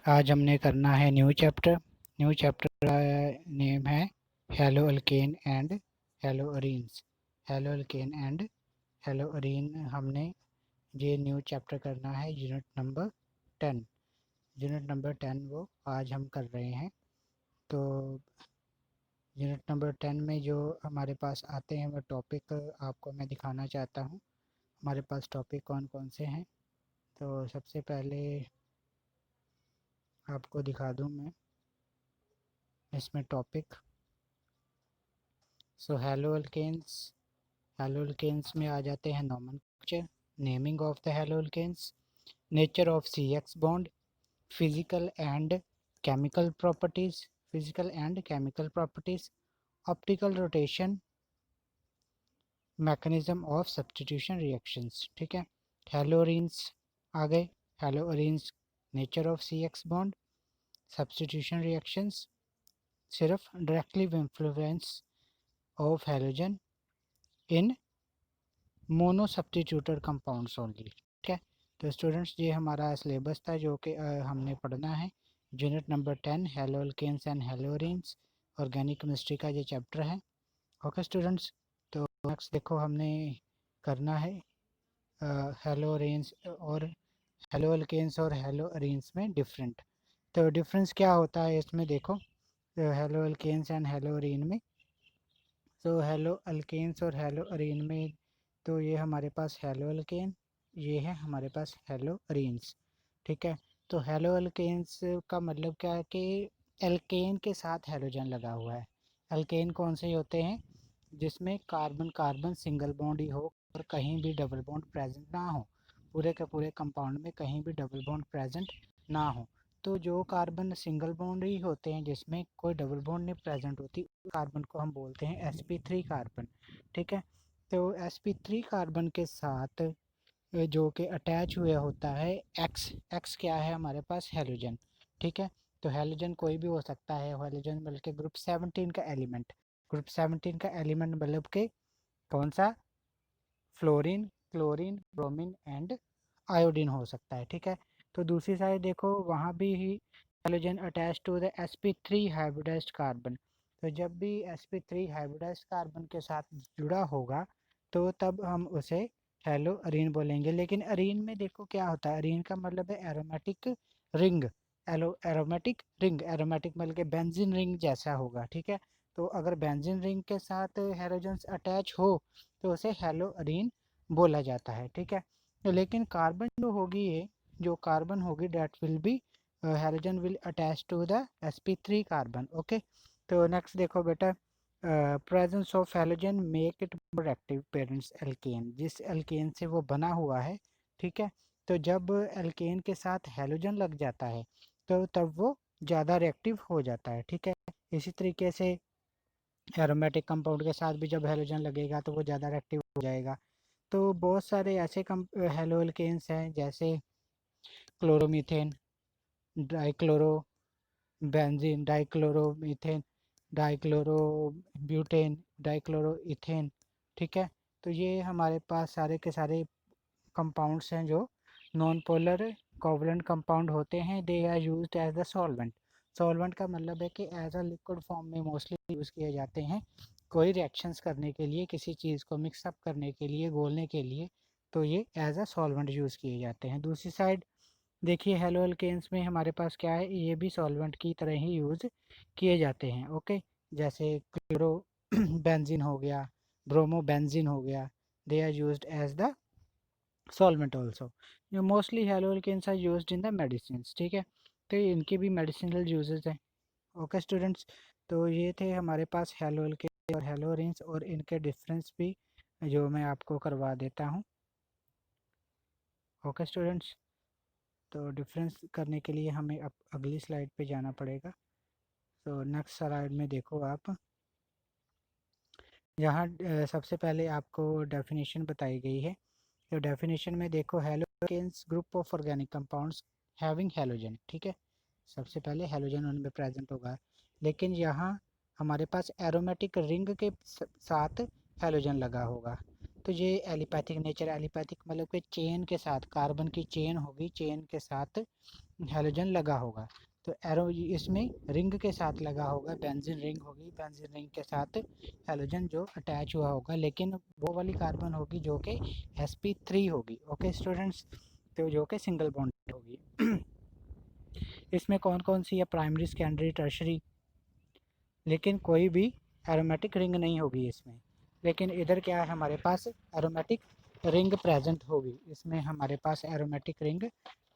आज हमने करना है न्यू चैप्टर। न्यू चैप्टर का नेम है hello alkane and hello arenes. Hello alkane and halo Areen हमने ये न्यू चैप्टर करना है यूनिट नंबर 10। यूनिट नंबर 10 वो आज हम कर रहे हैं। तो यूनिट नंबर 10 में जो हमारे पास आते हैं वो टॉपिक आपको मैं दिखाना चाहता हूँ। हमारे पास टॉपिक कौन कौन से हैं। तो सबसे पहले आपको दिखा दूँ मैं इसमें टॉपिक। सो हेलो एल्केन्स में आ जाते हैं nomenclature, naming of the halo alkanes, nature of CX bond, physical and chemical properties optical rotation, mechanism of substitution reactions. ठीक है, हेलोरीन्स आ गए। Haloarenes nature of CX bond, substitution reactions, सिर्फ directly influence of halogen in mono substituted compounds only. ठीक है, तो students ये हमारा सिलेबस था जो कि हमने पढ़ना है। Unit number 10 halo alkanes and haloarenes, organic chemistry का ये चैप्टर है। ओके स्टूडेंट्स, तो नेक्स्ट देखो हमने करना है हेलोरीन्स और हेलो अल्केन्स और हेलो अरीन्स में डिफरेंट। तो डिफरेंस क्या होता है इसमें देखो, halo alkanes and halo arene में। तो हेलो अल्केन्स और हेलो अरीन में तो ये हमारे पास हेलो अल्केन, ये है हमारे पास हेलो अरीन्स। ठीक है, तो हेलो अल्केन्स का मतलब क्या है कि एल्केन के साथ हेलोजन लगा हुआ है। एल्केन कौन से होते हैं जिसमें कार्बन कार्बन सिंगल बॉन्ड ही हो और कहीं भी डबल बॉन्ड प्रेजेंट ना हो, पूरे के पूरे कंपाउंड में कहीं भी डबल बॉन्ड प्रेजेंट ना हो। तो जो कार्बन सिंगल बॉन्ड ही होते हैं जिसमें कोई डबल बॉन्ड नहीं प्रेजेंट होती, कार्बन को हम बोलते हैं sp3 कार्बन। ठीक है, तो sp3 कार्बन के साथ जो कि अटैच हुआ होता है एक्स। एक्स क्या है हमारे पास हेलोजन। ठीक है, तो हेलोजन कोई भी हो सकता है। हेलोजन बल्कि ग्रुप 17 का एलिमेंट, ग्रुप 17 का एलिमेंट मतलब कि कौन सा, fluorine, chlorine, bromine and iodine हो सकता है। ठीक है, तो दूसरी साइड देखो वहाँ भी ही halogen attach to the sp3 hybridised carbon. तो जब भी sp3 हाइब्रिडाइज्ड कार्बन के साथ जुड़ा होगा तो तब हम उसे हेलो अरीन बोलेंगे। लेकिन अरीन में देखो क्या होता है, अरीन का मतलब है एरोमेटिक रिंग। एरोमेटिक मतलब कि बेंजीन रिंग जैसा होगा। ठीक है, तो अगर बेंजीन रिंग के साथ हेलोजन्स अटैच हो तो उसे हेलो अरीन बोला जाता है। ठीक है, तो लेकिन कार्बन जो होगी, ये जो कार्बन होगी that will be halogen will attach to the sp3 carbon. Okay, तो नेक्स्ट देखो बेटा, presence of halogen make it more active parents alkane, जिस एल्केन से वो बना हुआ है। ठीक है, तो जब एल्केन के साथ हेलोजन लग जाता है तो तब वो ज़्यादा रिएक्टिव हो जाता है। ठीक है, इसी तरीके से एरोमेटिक कंपाउंड के साथ भी जब हेलोजन लगेगा तो वो ज़्यादा रिएक्टिव हो जाएगा। तो बहुत सारे ऐसे हेलो एल्केन्स हैं जैसे chloromethane, dichloro benzene, dichloromethane, dichlorobutane, dichloroethane. ठीक है, तो ये हमारे पास सारे के सारे कंपाउंड्स हैं जो नॉन पोलर कोवलेंट कंपाउंड होते हैं। They are used as the solvent. Solvent का मतलब है कि एज अ लिक्विड फॉर्म में मोस्टली यूज़ किए जाते हैं कोई रिएक्शंस करने के लिए, किसी चीज़ को मिक्सअप करने के लिए, घोलने के लिए। तो ये एज अ सॉल्वेंट यूज़ किए जाते हैं। दूसरी साइड देखिए हेलो अल्केन्स में हमारे पास क्या है, ये भी सॉल्वेंट की तरह ही यूज़ किए जाते हैं। ओके, जैसे क्लोरो बेंजीन हो गया, ब्रोमो बेंजीन हो गया, they are used as the solvent also. जो mostly halo alkanes are used in the medicine. ठीक है, तो इनके भी मेडिसिनल यूजेस हैं। ओके स्टूडेंट्स, तो ये थे हमारे पास हेलो अल्केन और हेलो अरीन्स, और इनके डिफरेंस भी जो मैं आपको करवा देता हूँ। ओके स्टूडेंट्स, तो डिफरेंस करने के लिए हमें अब अगली स्लाइड पे जाना पड़ेगा। तो नेक्स्ट स्लाइड में देखो आप, यहाँ सबसे पहले आपको डेफिनेशन बताई गई है। तो डेफिनेशन में देखो, haloalkanes group of organic compounds having halogen. ठीक है, सबसे पहले हेलोजन उनमें प्रेजेंट होगा, लेकिन यहाँ हमारे पास एरोमेटिक रिंग के साथ हेलोजन लगा होगा। तो ये एलिपैथिक नेचर, एलिपैथिक मतलब कि चेन के साथ, कार्बन की चेन होगी, चेन के साथ हैलोजन लगा होगा। तो एरो इसमें रिंग के साथ लगा होगा, बेंजीन रिंग होगी, बेंजीन रिंग के साथ हैलोजन जो अटैच हुआ होगा, लेकिन वो वाली कार्बन होगी जो कि sp3 होगी। ओके स्टूडेंट्स, तो जो कि सिंगल बॉन्ड होगी। इसमें कौन कौन सी है, प्राइमरी, सेकेंडरी, टर्शरी, लेकिन कोई भी एरोमेटिक रिंग नहीं होगी इसमें। लेकिन इधर क्या है, हमारे पास एरोमेटिक रिंग प्रेजेंट होगी, इसमें हमारे पास एरोमेटिक रिंग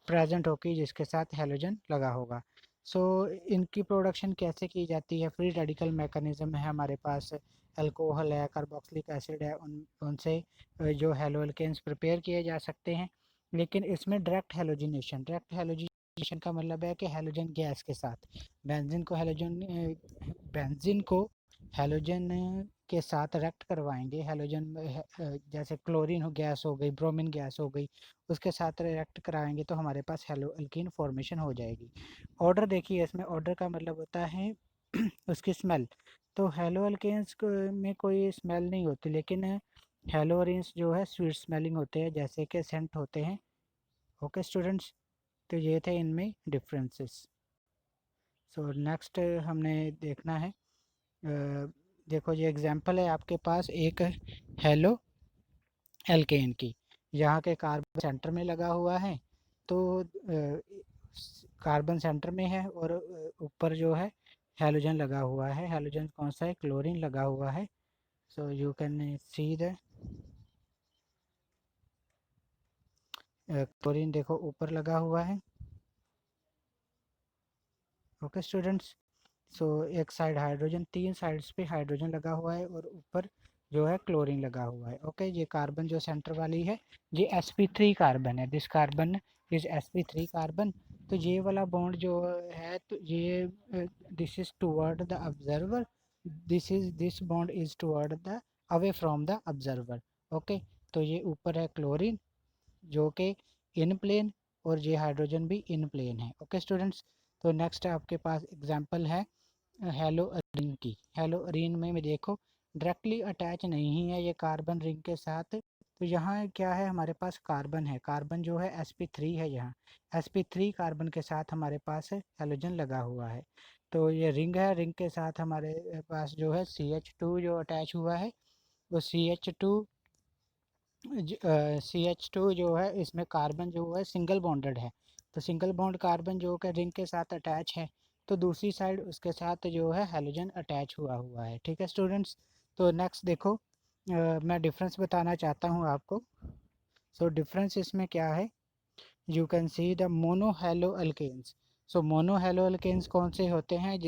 प्रेजेंट होगी जिसके साथ हैलोजन लगा होगा। सो इनकी प्रोडक्शन कैसे की जाती है, फ्री रेडिकल मैकेनिज्म है हमारे पास, अल्कोहल है, कार्बोक्सिलिक एसिड है, उनसे जो हैलो एल्केन्स प्रिपेयर किए जा सकते हैं। लेकिन इसमें डायरेक्ट हैलोजिनेशन, डायरेक्ट हैलोजिनेशन का मतलब है कि हैलोजन गैस के साथ बेंजीन को हैलोजन बेंजीन को हैलोजन के साथ रिएक्ट करवाएंगे। हैलोजन जैसे क्लोरीन हो गैस हो गई, ब्रोमीन गैस हो गई, उसके साथ रिएक्ट कराएंगे तो हमारे पास हैलो एल्कीन फॉर्मेशन हो जाएगी। ऑर्डर देखिए, इसमें ऑर्डर का मतलब होता है उसकी स्मेल। तो हैलो एल्केन्स में कोई स्मेल नहीं होती, लेकिन हैलोरिन्स जो है स्वीट स्मेलिंग होते हैं, जैसे कि सेंट होते हैं। ओके स्टूडेंट्स, तो ये थे इनमें डिफरेंसेस। सो नेक्स्ट हमने देखना है, देखो ये एग्जांपल है आपके पास एक हेलो एल्केन की, यहाँ के कार्बन सेंटर में लगा हुआ है। तो कार्बन सेंटर में है और ऊपर जो है हैलोजन लगा हुआ है। हैलोजन कौन सा है, क्लोरीन लगा हुआ है। सो you can see the chlorine, देखो ऊपर लगा हुआ है। ओके स्टूडेंट्स, सो एक साइड हाइड्रोजन, तीन साइड्स पे हाइड्रोजन लगा हुआ है और ऊपर जो है क्लोरीन लगा हुआ है। ओके, ये कार्बन जो सेंटर वाली है ये sp3 कार्बन है, this carbon is sp3 carbon. तो ये वाला बॉन्ड जो है, तो ये this is toward the observer, this bond is toward the away from the observer. Okay, तो ये ऊपर है क्लोरीन जो कि इन प्लेन, और ये हाइड्रोजन भी इन प्लेन है। ओके स्टूडेंट्स, तो नेक्स्ट आपके पास एग्जांपल है हेलो अरीन की। हेलो अरीन में देखो डायरेक्टली अटैच नहीं है ये कार्बन रिंग के साथ। तो यहाँ क्या है, हमारे पास कार्बन है, कार्बन जो है sp3 है, यहाँ sp3 कार्बन के साथ हमारे पास हैलोजन लगा हुआ है। तो ये रिंग है, रिंग के साथ हमारे पास जो है CH2 जो अटैच हुआ है, वो CH2 जो है, इसमें कार्बन जो है सिंगल बॉन्डेड है। तो सिंगल बॉन्ड कार्बन जो कि रिंग के साथ अटैच है, तो दूसरी साइड उसके साथ जो है हैलोजन अटैच हुआ है। ठीक है स्टूडेंट्स, तो नेक्स्ट देखो, मैं डिफरेंस बताना चाहता हूँ आपको। सो डिफरेंस इसमें क्या है, you can see the mono halo alkanes. So mono halo alkanes कौन से होते हैं,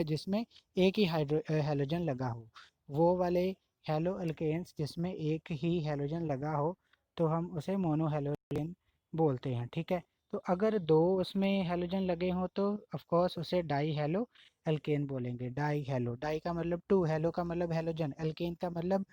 जिसमें एक ही हैलोजन लगा हो, वो वाले हैलो अल्केन्स जिसमें एक ही हैलोजन लगा हो, तो हम उसे मोनो हैलो अल्केन बोलते हैं। ठीक है, तो अगर दो उसमें हैलोजन लगे हों तो ऑफ कोर्स उसे डाई हैलो अल्केन बोलेंगे। डाई हैलो, डाई का मतलब टू, हैलो का मतलब हैलोजन, अल्केन का मतलब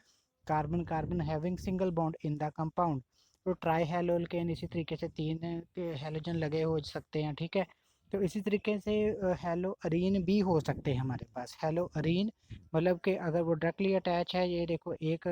carbon carbon having single bond in the compound. तो ट्राई हैलो अल्केन इसी तरीके से तीन हैलोजन लगे हो सकते हैं। ठीक है, तो इसी तरीके से हैलो अरीन भी हो सकते हैं हमारे पास। हैलो अरीन मतलब कि अगर वो डायरेक्टली अटैच है, ये देखो एक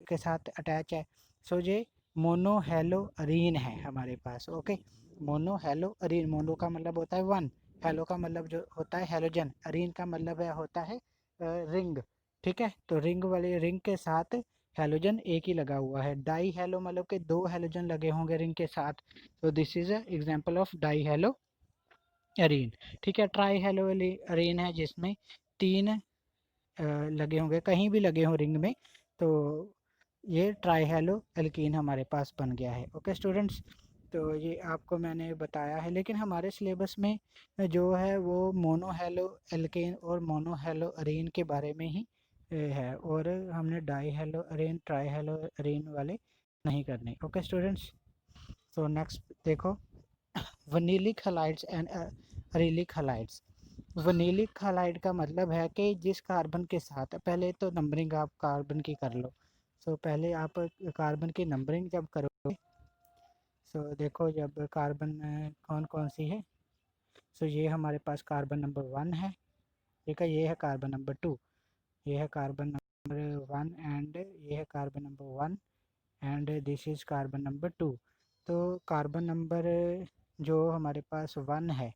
के साथ अटैच है, सो ये मोनो हैलो अरीन है हमारे पास। Okay, mono halo arene, mono का मतलब होता है वन, हैलो का मतलब जो होता है हैलोजन, अरीन का मतलब है होता है रिंग। ठीक है, तो रिंग वाले रिंग के साथ हैलोजन एक ही लगा हुआ है। डाई हैलो मतलब कि दो हैलोजन लगे होंगे रिंग के साथ, तो this is example of di halo arene. ठीक है, ट्राई हैलो अरीन है जिसमें तीन लगे होंगे, कहीं भी लगे हों रिंग में, तो ये ट्राई हैलो एल्कीन हमारे पास बन गया है। ओके स्टूडेंट्स, तो ये आपको मैंने बताया है, लेकिन हमारे सिलेबस में जो है वो मोनो हैलो एल्केन और मोनो हैलो अरीन के बारे में ही है, और हमने di halo arene, tri halo arene वाले नहीं करने। ओके स्टूडेंट्स, तो नेक्स्ट देखो, vinylic halides and allylic halides. Vinylic halide का मतलब है कि जिस कार्बन के साथ, पहले तो नंबरिंग आप कार्बन की कर लो। सो पहले आप कार्बन की नंबरिंग जब करोगे, सो देखो जब कार्बन कौन कौन सी है, सो ये हमारे पास कार्बन नंबर 1 है। ठीक है, ये है कार्बन नंबर 2, ये है कार्बन नंबर 1 एंड ये है carbon number 1। And this is carbon number 2। तो कार्बन नंबर जो हमारे पास 1 है,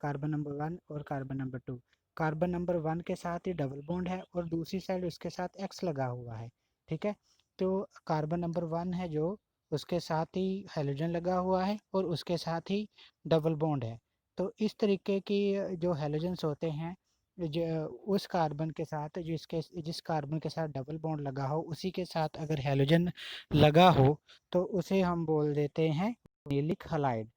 कार्बन नंबर 1 और कार्बन नंबर 2, कार्बन नंबर 1 के साथ ही डबल बॉन्ड है और दूसरी साइड उसके साथ एक्स लगा हुआ है। ठीक है, तो कार्बन नंबर 1 है जो, उसके साथ ही हेलोजन लगा हुआ है और उसके साथ ही डबल बॉन्ड है। तो इस तरीके की जो हेलोजन्स होते हैं, जो उस कार्बन के साथ जिस कार्बन के साथ डबल बॉन्ड लगा हो उसी के साथ अगर हेलोजन लगा हो तो उसे हम बोल देते हैं विनिलिक हलाइड।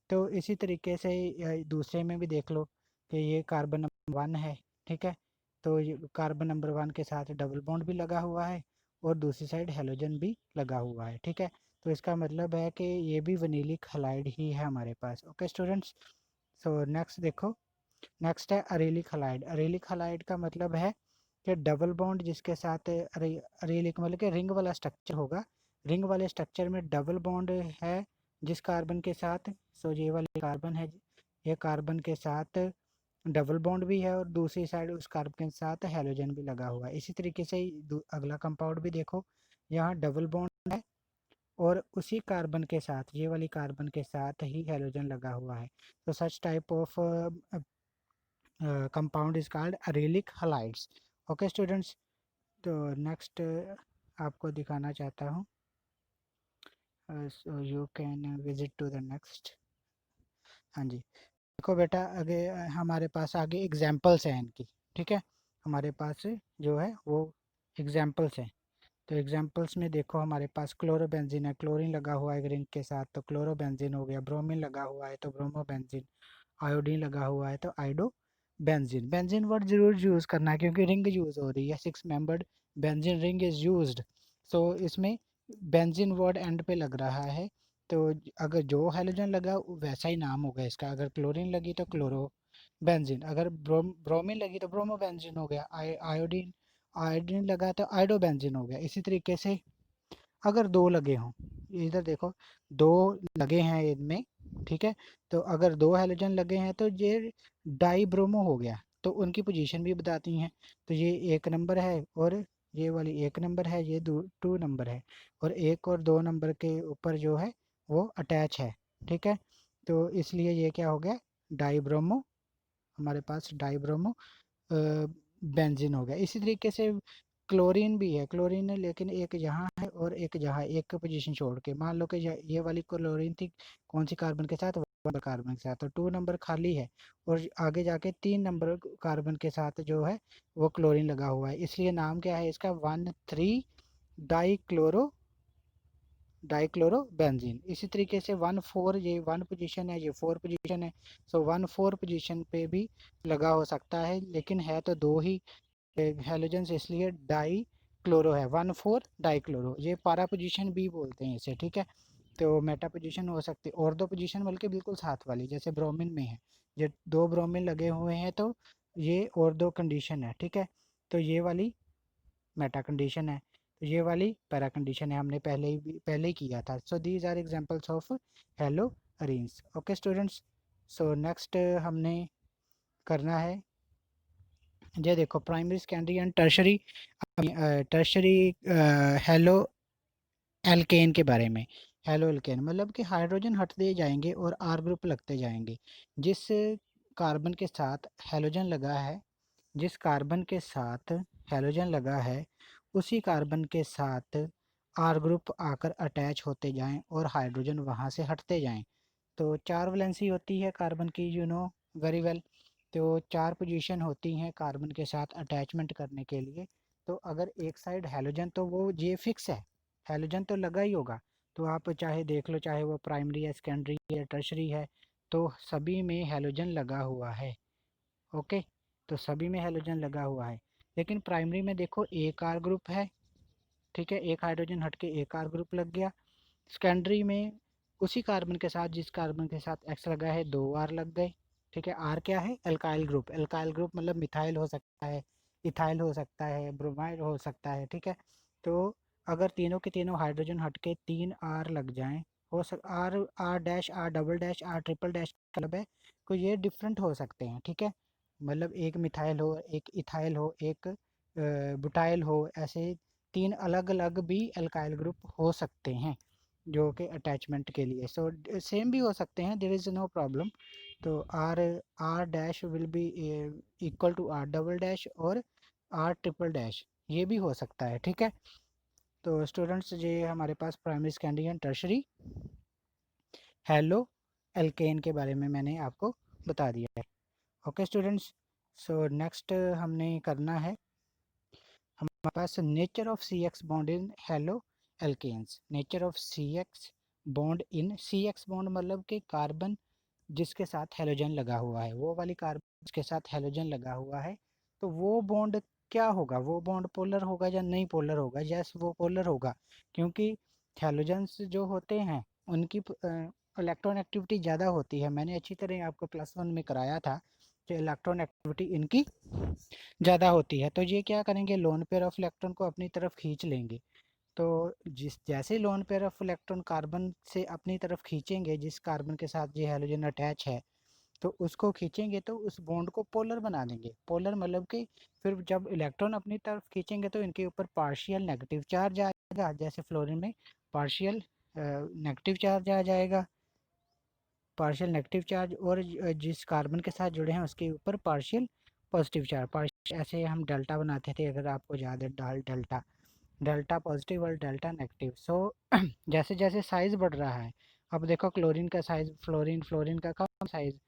तो इसी तरीके से दूसरे में भी देख लो कि ये कार्बन नंबर 1 है। ठीक है, तो ये कार्बन नंबर 1 के साथ डबल बॉन्ड भी लगा हुआ है और दूसरी साइड हेलोजन भी लगा हुआ है। ठीक है, तो इसका मतलब है कि ये भी वनीलिक हलाइड ही है हमारे पास। ओके स्टूडेंट्स, सो नेक्स्ट देखो, नेक्स्ट है अरेलिक हलाइड। अरेलिक हलाइड का मतलब है कि डबल बॉन्ड जिसके साथ अरेलिक मतलब कि रिंग वाला स्ट्रक्चर होगा, रिंग वाले स्ट्रक्चर में डबल बॉन्ड है जिस कार्बन के साथ, सो ये वाले कार्बन है, ये कार्बन के साथ डबल बॉन्ड भी है और दूसरी साइड उस कार्बन के साथ हेलोजन भी लगा हुआ है। इसी तरीके से अगला कंपाउंड भी देखो, यहाँ डबल बॉन्ड है और उसी कार्बन के साथ, ये वाली कार्बन के साथ ही हेलोजन लगा हुआ है। तो such type of compound is called aryl halides. Okay students, तो नेक्स्ट आपको दिखाना चाहता हूँ, so you can visit to the next. हाँ जी, देखो बेटा आगे हमारे पास आगे एग्जाम्पल्स हैं इनकी। ठीक है, हमारे पास जो है वो एग्जाम्पल्स हैं। तो एग्जाम्पल्स में देखो हमारे पास क्लोरोबेंजीन है, क्लोरीन लगा हुआ है रिंग के साथ तो क्लोरोबेंजीन हो गया, ब्रोमीन लगा हुआ है तो ब्रोमोबेंजीन, आयोडीन लगा हुआ है तो आयोडो बेंजीन। बेंजीन वर्ड जरूर यूज करना है क्योंकि रिंग यूज हो रही है, 6 membered benzene ring is used. So इसमें बेंजीन वर्ड एंड पे लग रहा है, तो अगर जो हेलोजन लगा वैसा ही नाम होगा इसका। अगर क्लोरीन लगी तो क्लोरो बेंजीन, अगर ब्रोमीन लगी तो ब्रोमो बेंजीन हो गया, आयोडीन आयोडीन लगा तो आयोडो बेंजीन हो गया। इसी तरीके से अगर दो लगे हों, इधर देखो दो लगे हैं इनमें, ठीक है, तो अगर दो हेलोजन लगे हैं तो ये डाई ब्रोमो हो गया। तो उनकी पोजीशन भी बताती हैं, तो ये 1 नंबर है और ये वाली 1 नंबर है, ये 2 नंबर है और 1 और 2 नंबर के ऊपर जो है वो अटैच है। ठीक है, तो इसलिए ये क्या हो गया, डाई ब्रोमो, हमारे पास डाई ब्रोमो बेंजीन हो गया। इसी तरीके से क्लोरीन भी है, क्लोरीन है लेकिन एक यहाँ है और एक यहाँ, एक पोजीशन छोड़ के, मान लो कि ये वाली क्लोरीन थी कौन सी कार्बन के साथ, 1 नंबर कार्बन के साथ, तो 2 नंबर खाली है और आगे जाके 3 नंबर कार्बन के साथ जो है वो क्लोरीन लगा हुआ है, इसलिए नाम क्या है इसका, 1,3 डाईक्लोरो डाईक्लोरोबेंजीन। इसी तरीके से 1,4, ये 1 पोजीशन है, ये 4 पोजीशन है, सो 1,4 पोजीशन पे भी लगा हो सकता है, लेकिन है तो दो ही हेलोजेंस इसलिए डाई क्लोरो है, 1,4 डाई क्लोरो, ये पारा पोजीशन भी बोलते हैं इसे। ठीक है, तो मेटा पोजीशन हो सकती है और दो पोजीशन बल्कि बिल्कुल साथ वाली, जैसे ब्रोमीन में है, ये 2 ब्रोमीन लगे हुए हैं तो ये और दो कंडीशन है। ठीक है, तो ये वाली मेटा कंडीशन है, तो ये वाली पैरा कंडीशन है, हमने पहले ही किया था। So these are examples of halo arenes. Okay students, so next हमने करना है, ये देखो primary secondary and tertiary, tertiary halo alkane के बारे में। हेलो एल्केन मतलब कि हाइड्रोजन हटते जाएंगे और आर ग्रुप लगते जाएंगे। जिस कार्बन के साथ हेलोजन लगा है, जिस कार्बन के साथ हेलोजन लगा है उसी कार्बन के साथ आर ग्रुप आकर अटैच होते जाएं और हाइड्रोजन वहां से हटते जाएं। तो 4 वैलेंसी होती है कार्बन की, यू नो वेरी वेल। तो 4 पोजीशन होती हैं कार्बन के साथ अटैचमेंट करने के लिए। तो अगर एक साइड हेलोजन, तो वो ये फिक्स है, हेलोजन तो लगा ही होगा। तो आप चाहे देख लो, चाहे वो प्राइमरी है, सेकेंडरी है, टर्शरी है, तो सभी में हेलोजन लगा हुआ है। ओके, तो सभी में हेलोजन लगा हुआ है, लेकिन प्राइमरी में देखो एक आर ग्रुप है। ठीक है, एक हाइड्रोजन हटके एक आर ग्रुप लग गया। सेकेंडरी में उसी कार्बन के साथ, जिस कार्बन के साथ एक्स लगा है, 2 आर लग गए। ठीक है, आर क्या है, एल्काइल ग्रुप, एल्काइल ग्रुप मतलब मिथाइल हो सकता है, इथाइल हो सकता है, ब्रोमाइड हो सकता है। ठीक है, तो अगर तीनों के तीनों हाइड्रोजन हटके 3 आर लग जाएं, हो सक R, R dash, R double dash, R triple dash मतलब है, तो ये डिफरेंट हो सकते हैं। ठीक है, मतलब एक मिथाइल हो, एक इथाइल हो, एक बुटाइल हो, ऐसे 3 अलग अलग भी अल्काइल ग्रुप हो सकते हैं जो कि अटैचमेंट के लिए। सो सेम भी हो सकते हैं, देयर इज़ नो प्रॉब्लम। तो R dash will be equal to R double dash और आर ट्रिपल डैश, ये भी हो सकता है। ठीक है, तो स्टूडेंट्स ये हमारे पास primary secondary and tertiary halo alkane के बारे में मैंने आपको बता दिया है। ओके स्टूडेंट्स, सो नेक्स्ट हमने करना है, हमारे पास nature of C X bond in halo alkanes. Nature of C X bond in, C X bond मतलब कि कार्बन जिसके साथ हेलोजन लगा हुआ है, वो वाली कार्बन जिसके साथ हेलोजन लगा हुआ है, तो वो बॉन्ड क्या होगा, वो बॉन्ड पोलर होगा या नहीं पोलर होगा? यस, वो पोलर होगा, क्योंकि हेलोजन्स जो होते हैं उनकी इलेक्ट्रॉन एक्टिविटी ज़्यादा होती है। मैंने अच्छी तरह आपको +1 में कराया था कि इलेक्ट्रॉन एक्टिविटी इनकी ज़्यादा होती है। तो ये क्या करेंगे, लोन पेयर ऑफ इलेक्ट्रॉन को अपनी तरफ खींच लेंगे। तो जिस जैसे lone pair of electron carbon से अपनी तरफ खींचेंगे, जिस कार्बन के साथ ये हेलोजन अटैच है, तो उसको खींचेंगे तो उस बॉन्ड को पोलर बना देंगे। पोलर मतलब कि फिर जब इलेक्ट्रॉन अपनी तरफ खींचेंगे तो इनके ऊपर पार्शियल नेगेटिव चार्ज आएगा, जैसे फ्लोरीन में पार्शियल नेगेटिव चार्ज आ जाएगा, पार्शियल नेगेटिव चार्ज, और जिस कार्बन के साथ जुड़े हैं उसके ऊपर पार्शियल पॉजिटिव चार्ज। ऐसे हम डेल्टा बनाते थे, अगर आपको याद है, डेल्टा, डेल्टा पॉजिटिव और डेल्टा नेगेटिव। सो जैसे जैसे साइज बढ़ रहा है, अब देखो क्लोरीन का साइज, फ्लोरीन फ्लोरीन का कम साइज,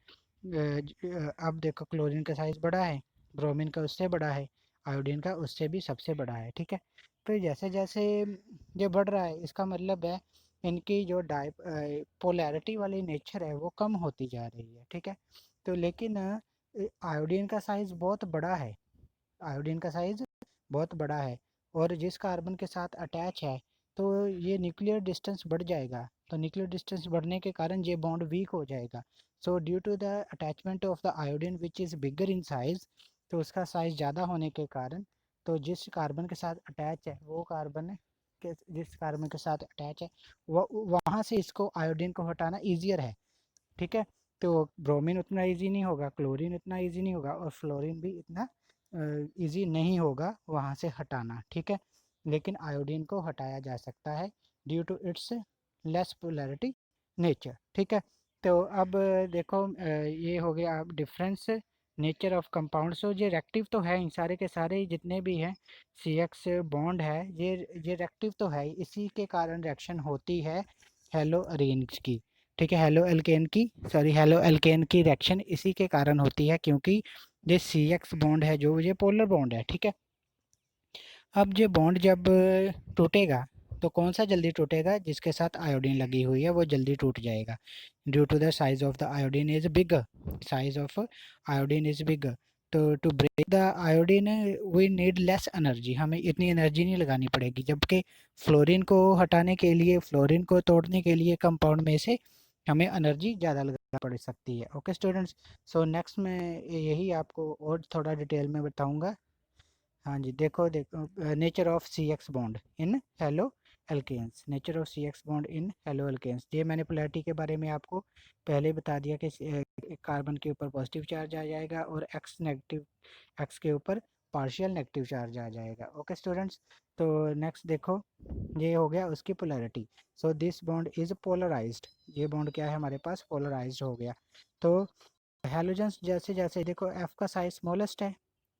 अब देखो क्लोरीन का साइज बड़ा है, ब्रोमीन का उससे बड़ा है, आयोडीन का उससे भी सबसे बड़ा है। ठीक है, तो जैसे जैसे ये बढ़ रहा है, इसका मतलब है इनकी जो पोलैरिटी वाली नेचर है वो कम होती जा रही है। ठीक है, तो लेकिन आयोडीन का साइज बहुत बड़ा है, आयोडीन का साइज बहुत बड़ा है, और जिस कार्बन के साथ अटैच है तो ये न्यूक्लियर डिस्टेंस बढ़ जाएगा, तो न्यूक्लियर डिस्टेंस बढ़ने के कारण ये बॉन्ड वीक हो जाएगा। So due to the attachment of the iodine which is bigger in size, तो उसका साइज ज़्यादा होने के कारण, तो जिस कार्बन के साथ अटैच है वो कार्बन के, जिस कार्बन के साथ अटैच है वो वहाँ से इसको आयोडीन को हटाना ईजियर है। ठीक है, तो ब्रोमीन उतना इजी नहीं होगा, क्लोरीन उतना इजी नहीं होगा, और फ्लोरीन भी इतना इजी नहीं होगा वहाँ से हटाना। ठीक है, लेकिन आयोडीन को हटाया जा सकता है due to its less polarity nature. ठीक है, तो अब देखो ये हो गया अब difference nature of compound. So ये रेक्टिव तो है, इन सारे के सारे जितने भी हैं सी एक्स बॉन्ड है, ये रेक्टिव तो है, इसी के कारण रिएक्शन होती है हेलो अरेंज की। ठीक है, हेलो एल्केन की, सॉरी हेलो एल्केन की रिएक्शन इसी के कारण होती है, क्योंकि ये सी एक्स बॉन्ड है जो ये पोलर बॉन्ड है। ठीक है, अब ये बॉन्ड जब टूटेगा तो कौन सा जल्दी टूटेगा, जिसके साथ आयोडीन लगी हुई है वो जल्दी टूट जाएगा, due to the size of the iodine is bigger, size of iodine is bigger. तो to break the iodine we need less energy, हमें इतनी एनर्जी नहीं लगानी पड़ेगी, जबकि फ्लोरीन को हटाने के लिए, फ्लोरीन को तोड़ने के लिए कंपाउंड में से हमें एनर्जी ज़्यादा लगानी पड़ सकती है। ओके स्टूडेंट्स, सो नेक्स्ट में यही आपको और थोड़ा डिटेल में बताऊँगा। हाँ जी, देखो देखो, nature of C X bond in halo alkanes, nature of C X bond in halo alkanes, ये मैंने पोलैरिटी के बारे में आपको पहले बता दिया कि कार्बन के ऊपर पॉजिटिव चार्ज आ जाएगा और एक्स नेगेटिव, एक्स के ऊपर पार्शियल नेगेटिव चार्ज आ जाएगा। ओके स्टूडेंट्स, तो नेक्स्ट देखो, ये हो गया उसकी polarity. So this bond is polarised, ये बॉन्ड क्या है हमारे पास, पोलराइज्ड हो गया। तो हेलोजन्स जैसे जैसे देखो, एफ का साइज स्मॉलेस्ट है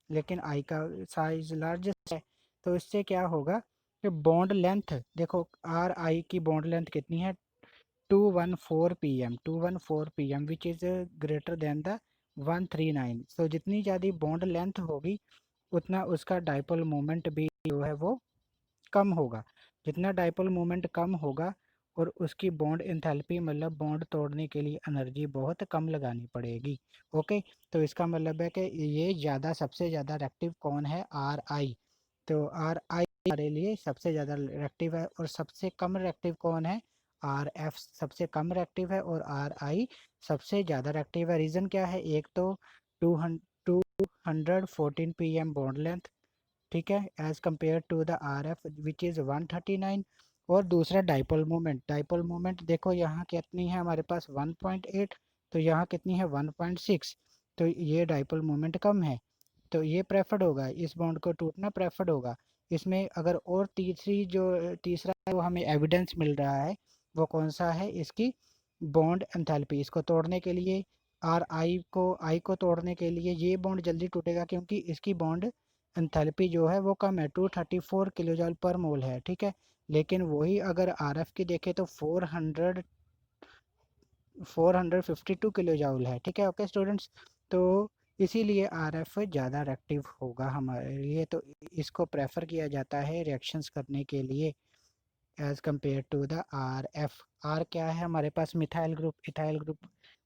लेकिन आई का साइज लार्जेस्ट है, तो इससे क्या होगा कि बॉन्ड लेंथ देखो, आर आई की बॉन्ड लेंथ कितनी है, 214 pm, 214 pm which is greater than the 139। सो जितनी ज़्यादा बॉन्ड लेंथ होगी उतना उसका डाइपोल मोमेंट भी जो है वो कम होगा, जितना डाइपोल मोमेंट कम होगा और उसकी बॉन्ड एंथैल्पी मतलब बॉन्ड तोड़ने के लिए एनर्जी बहुत कम लगानी पड़ेगी। ओके, तो इसका मतलब है कि ये ज़्यादा, सबसे ज़्यादा रेक्टिव कौन है, आर आई। तो आर आई हमारे लिए सबसे ज़्यादा रेक्टिव है, और सबसे कम रेक्टिव कौन है, आर एफ सबसे कम रेक्टिव है और आर आई सबसे ज़्यादा रेक्टिव है। रीज़न क्या है, एक तो 214 pm बॉन्ड लेंथ, ठीक है, as compare to the R F which is 139, और दूसरा डाइपोल मोमेंट, डाइपोल मोमेंट देखो यहाँ कितनी है हमारे पास 1.8, तो यहाँ कितनी है 1.6, तो ये डाइपोल मोमेंट कम है, तो ये प्रेफर्ड होगा, इस बॉन्ड को टूटना प्रेफर्ड होगा। इसमें अगर और तीसरा जो हमें एविडेंस मिल रहा है वो कौन सा है, इसकी बॉन्ड एंथैल्पी। इसको तोड़ने के लिए आई को तोड़ने के लिए ये बॉन्ड जल्दी टूटेगा क्योंकि इसकी बॉन्ड एंथैल्पी जो है वो कम है, 234 किलो जूल पर मोल है, ठीक है। लेकिन वही अगर आरएफ की देखें तो 452 किलो जूल है, ठीक है। ओके स्टूडेंट्स, तो इसीलिए आरएफ ज़्यादा रिएक्टिव होगा हमारे लिए, तो इसको प्रेफर किया जाता है रिएक्शंस करने के लिए as compare to the R F. R क्या है हमारे पास, मिथाइल ग्रुप, इथाइल ग्रुप,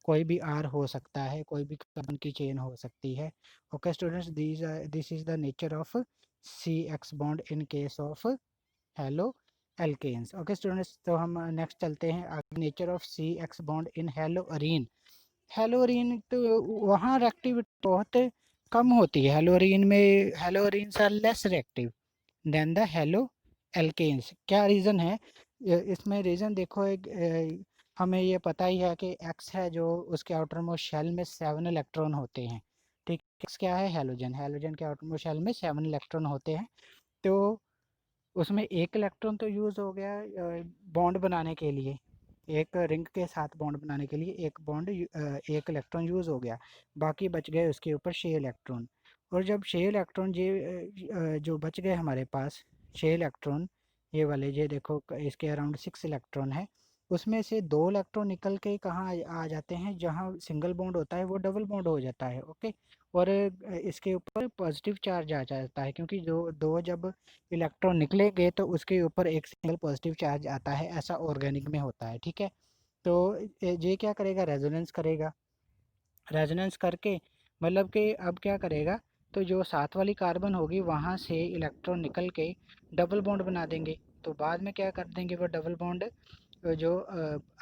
कोई भी आर हो सकता है, कोई भी कार्बन की चेन हो सकती है। Okay students, this is the nature of C X bond in case of halo alkanes. Okay students, तो हम नेक्स्ट चलते हैं आगे, nature of C X bond in halo arene. Haloarene तो वहाँ रिएक्टिविटी बहुत कम होती है हेलोरीन में, haloarenes are less reactive than the halo alkanes. क्या रीज़न है इसमें? रीज़न देखो, हमें ये पता ही है कि एक्स है जो उसके आउटर मोस्ट शेल में 7 इलेक्ट्रॉन होते हैं, ठीक। एक्स क्या है, हेलोजन, हेलोजन के आउटर मोस्ट शेल में 7 इलेक्ट्रॉन होते हैं। तो उसमें एक इलेक्ट्रॉन तो यूज़ हो गया बॉन्ड बनाने के लिए, एक रिंग के साथ बॉन्ड बनाने के लिए एक इलेक्ट्रॉन यूज़ हो गया, बाकी बच गए उसके ऊपर 6 इलेक्ट्रॉन। और जब 6 इलेक्ट्रॉन जो बच गए हमारे पास 6 इलेक्ट्रॉन, ये वाले ये देखो इसके अराउंड 6 इलेक्ट्रॉन है, उसमें से 2 इलेक्ट्रॉन निकल के कहाँ आ जाते हैं, जहाँ सिंगल बॉन्ड होता है वो डबल बॉन्ड हो जाता है, ओके। और इसके ऊपर पॉजिटिव चार्ज आ जाता है, क्योंकि जो दो जब इलेक्ट्रॉन निकलेंगे तो उसके ऊपर एक सिंगल पॉजिटिव चार्ज आता है, ऐसा ऑर्गेनिक में होता है, ठीक है। तो ये क्या करेगा, रेजोनेंस करेगा, रेजोनेंस करके मतलब कि अब क्या करेगा, तो जो साथ वाली कार्बन होगी वहाँ से इलेक्ट्रॉन निकल के डबल बॉन्ड बना देंगे। तो बाद में क्या कर देंगे, वो डबल बॉन्ड जो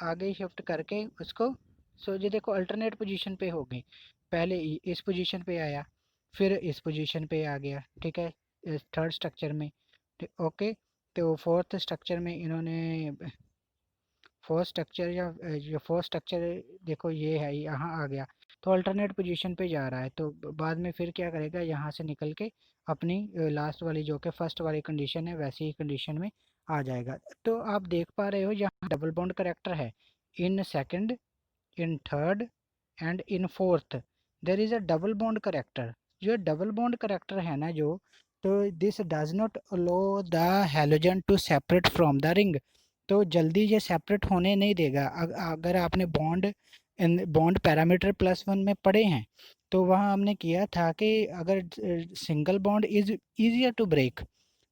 आगे शिफ्ट करके उसको, सो ये देखो अल्टरनेट पोजीशन पे हो गई, पहले इस पोजीशन पे आया, फिर इस पोजीशन पे आ गया, ठीक है, थर्ड स्ट्रक्चर में, ओके। तो फोर्थ स्ट्रक्चर में इन्होंने फोर्थ स्ट्रक्चर या जो फोर्थ स्ट्रक्चर देखो ये है, यहाँ आ गया, तो अल्टरनेट पोजीशन पे जा रहा है, तो बाद में फिर क्या करेगा, यहाँ से निकल के अपनी लास्ट वाली जो कि फर्स्ट वाली कंडीशन है वैसी ही कंडीशन में आ जाएगा। तो आप देख पा रहे हो यहाँ डबल बॉन्ड करेक्टर है, in second, in third and in fourth there is a double bond character. जो डबल बॉन्ड करेक्टर है ना जो, तो this does not allow the halogen to separate from the ring, तो जल्दी ये सेपरेट होने नहीं देगा। अगर आपने बॉन्ड पैरामीटर +1 में पढ़े हैं तो वहाँ हमने किया था कि अगर single bond is easier to break,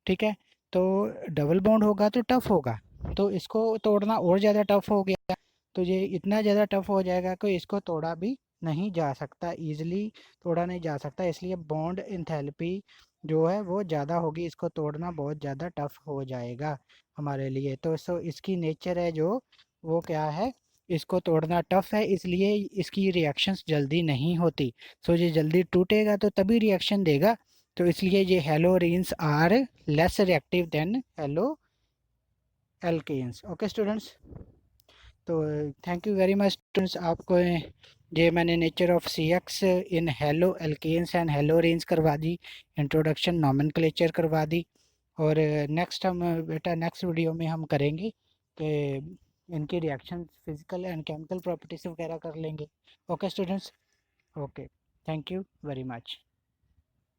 ठीक है, तो डबल बॉन्ड होगा तो टफ होगा, तो इसको तोड़ना और ज़्यादा टफ हो गया, तो ये इतना ज़्यादा टफ हो जाएगा कि इसको तोड़ा भी नहीं जा सकता, ईजिली तोड़ा नहीं जा सकता, इसलिए बॉन्ड एंथैल्पी जो है वो ज़्यादा होगी, इसको तोड़ना बहुत ज़्यादा टफ हो जाएगा हमारे लिए। तो इसकी नेचर है जो, वो क्या है, इसको तोड़ना टफ है, इसलिए इसकी रिएक्शंस जल्दी नहीं होती। ये जल्दी टूटेगा तो तभी रिएक्शन देगा, तो इसलिए ये haloarenes are less reactive than halo alkanes. Okay students, तो thank you very much students, आपको ये मैंने nature of C X in halo alkanes and haloarenes करवा दी, इंट्रोडक्शन नॉमेनक्लेचर करवा दी, और नेक्स्ट हम बेटा नेक्स्ट वीडियो में हम करेंगे कि इनकी reaction physical and chemical properties वगैरह कर लेंगे। Okay students, okay, thank you very much.